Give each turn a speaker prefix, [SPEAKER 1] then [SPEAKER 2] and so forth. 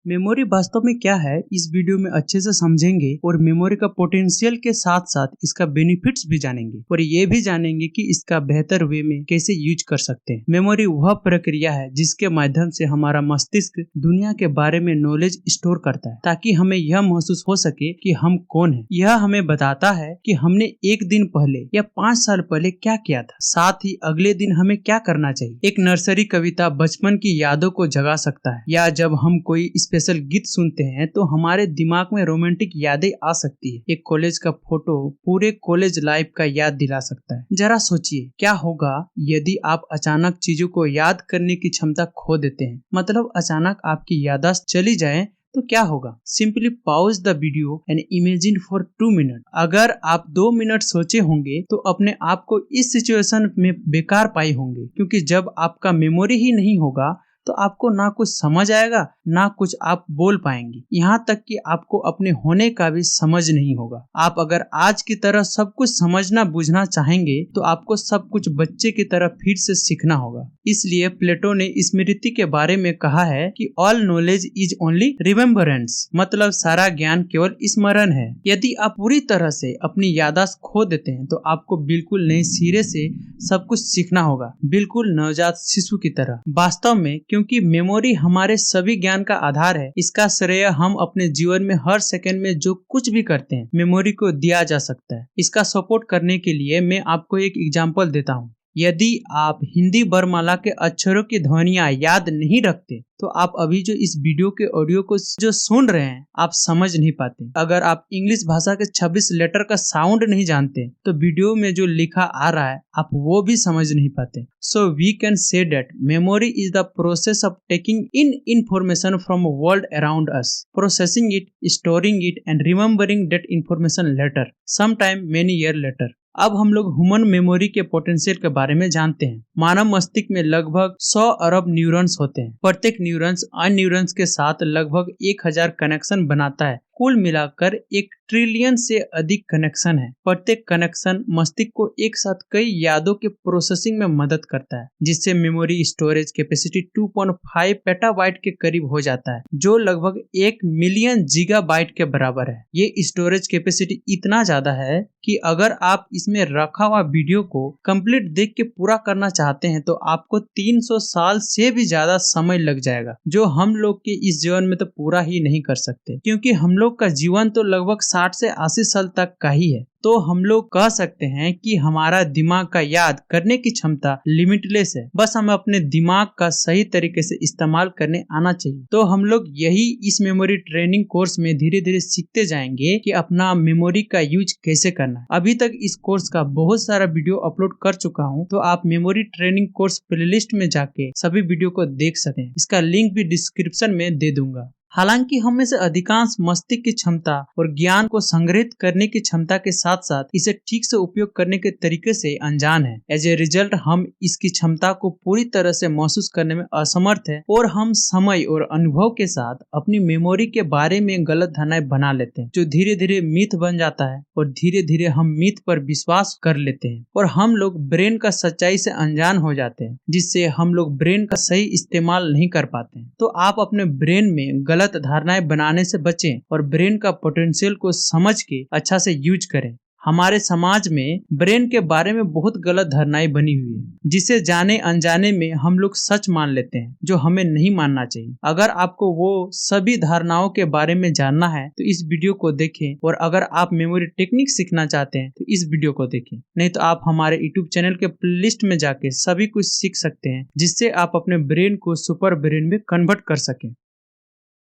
[SPEAKER 1] Memory वास्तव में क्या है इस वीडियो में अच्छे से समझेंगे और मेमोरी का पोटेंशियल के साथ साथ इसका बेनिफिट्स भी जानेंगे और ये भी जानेंगे कि इसका बेहतर वे में कैसे यूज कर सकते हैं। मेमोरी वह प्रक्रिया है जिसके माध्यम से हमारा मस्तिष्क दुनिया के बारे में नॉलेज स्टोर करता है ताकि हमें यह महसूस हो सके कि हम कौन हैं। यह हमें बताता है कि हमने एक दिन पहले या 5 साल पहले क्या किया था, साथ ही अगले दिन हमें क्या करना चाहिए। एक नर्सरी कविता बचपन की यादों को जगा सकता है, या जब हम कोई स्पेशल गीत सुनते हैं तो हमारे दिमाग में रोमांटिक यादें आ सकती है। एक कॉलेज का फोटो पूरे कॉलेज लाइफ का याद दिला सकता है। जरा सोचिए क्या होगा यदि आप अचानक चीजों को याद करने की क्षमता खो देते हैं, मतलब अचानक आपकी याददाश्त चली जाए तो क्या होगा। Simply pause the video and imagine for 2 minute. अगर आप 2 मिनट सोचे होंगे तो अपने आप को इस सिचुएशन में बेकार पाए होंगे, क्योंकि जब आपका मेमोरी ही नहीं होगा तो आपको ना कुछ समझ आएगा ना कुछ आप बोल पाएंगे, यहाँ तक कि आपको अपने होने का भी समझ नहीं होगा। आप अगर आज की तरह सब कुछ समझना बुझना चाहेंगे तो आपको सब कुछ बच्चे की तरह फिर से सीखना होगा। इसलिए प्लेटो ने स्मृति के बारे में कहा है कि all knowledge is only remembrance, मतलब सारा ज्ञान केवल स्मरण है। यदि आप पूरी तरह से अपनी याददाश्त खो देते हैं तो आपको बिल्कुल नए सिरे से सब कुछ सीखना होगा, बिल्कुल नवजात शिशु की तरह। वास्तव में क्योंकि मेमोरी हमारे सभी ज्ञान का आधार है, इसका श्रेय हम अपने जीवन में हर सेकंड में जो कुछ भी करते हैं मेमोरी को दिया जा सकता है। इसका सपोर्ट करने के लिए मैं आपको एक एग्जांपल देता हूँ। यदि आप हिंदी वर्णमाला के अक्षरों की ध्वनियां याद नहीं रखते तो आप अभी जो इस वीडियो के ऑडियो को जो सुन रहे हैं आप समझ नहीं पाते। अगर आप इंग्लिश भाषा के 26 लेटर का साउंड नहीं जानते तो वीडियो में जो लिखा आ रहा है आप वो भी समझ नहीं पाते। So we can say that memory is the process of taking in information from world around us, processing it, storing it and remembering that information later, sometime many year later. अब हम लोग ह्यूमन मेमोरी के potential के बारे में जानते हैं। मानव मस्तिष्क में लगभग 100 अरब न्यूरॉन्स होते हैं। प्रत्येक न्यूरॉन्स अन्य न्यूरॉन्स के साथ लगभग 1000 कनेक्शन बनाता है। कुल मिलाकर 1 ट्रिलियन से अधिक कनेक्शन है। प्रत्येक कनेक्शन मस्तिष्क को एक साथ कई यादों के प्रोसेसिंग में मदद करता है, जिससे मेमोरी स्टोरेज कैपेसिटी 2.5 पेटाबाइट के करीब हो जाता है, जो लगभग 1 मिलियन गीगाबाइट के बराबर है। ये स्टोरेज कैपेसिटी इतना ज्यादा है कि अगर आप इसमें रखा हुआ वीडियो को कंप्लीट देख के पूरा करना चाहते हैं तो आपको 300 साल से भी ज्यादा समय लग जाएगा, जो हम लोग के इस जीवन में तो पूरा ही नहीं कर सकते, क्योंकि हम लोग का जीवन तो लगभग 60 से 80 साल तक का ही है। तो हम लोग कह सकते हैं कि हमारा दिमाग का याद करने की क्षमता लिमिटलेस है, बस हमें अपने दिमाग का सही तरीके से इस्तेमाल करने आना चाहिए। तो हम लोग यही इस मेमोरी ट्रेनिंग कोर्स में धीरे धीरे सीखते जाएंगे कि अपना मेमोरी का यूज कैसे करना है। अभी तक इस कोर्स का बहुत सारा वीडियो अपलोड कर चुका हूँ, तो आप मेमोरी ट्रेनिंग कोर्स प्लेलिस्ट में जाके सभी वीडियो को देख सकते हैं। इसका लिंक भी डिस्क्रिप्शन में दे दूंगा। हालांकि हम में से अधिकांश मस्तिष्क की क्षमता और ज्ञान को संग्रहित करने की क्षमता के साथ साथ इसे ठीक से उपयोग करने के तरीके से अनजान है। एज ए रिजल्ट हम इसकी क्षमता को पूरी तरह से महसूस करने में असमर्थ है और हम समय और अनुभव के साथ अपनी मेमोरी के बारे में गलत धारणाएं बना लेते हैं, जो धीरे धीरे मिथ बन जाता है और धीरे धीरे हम मिथ पर विश्वास कर लेते हैं और हम लोग ब्रेन का सच्चाई से अनजान हो जाते हैं, जिससे हम लोग ब्रेन का सही इस्तेमाल नहीं कर पाते। तो आप अपने ब्रेन में गलत धारणाएं बनाने से बचें और ब्रेन का पोटेंशियल को समझ के अच्छा से यूज करें। हमारे समाज में ब्रेन के बारे में बहुत गलत धारणाएं बनी हुई है, जिसे जाने अनजाने में हम लोग सच मान लेते हैं, जो हमें नहीं मानना चाहिए। अगर आपको वो सभी धारणाओं के बारे में जानना है तो इस वीडियो को देखें, और अगर आप मेमोरी टेक्निक सीखना चाहते हैं तो इस वीडियो को देखें। नहीं तो आप हमारे यूट्यूब चैनल के प्लेलिस्ट में जाके सभी कुछ सीख सकते हैं, जिससे आप अपने ब्रेन को सुपर ब्रेन में कन्वर्ट कर सकें।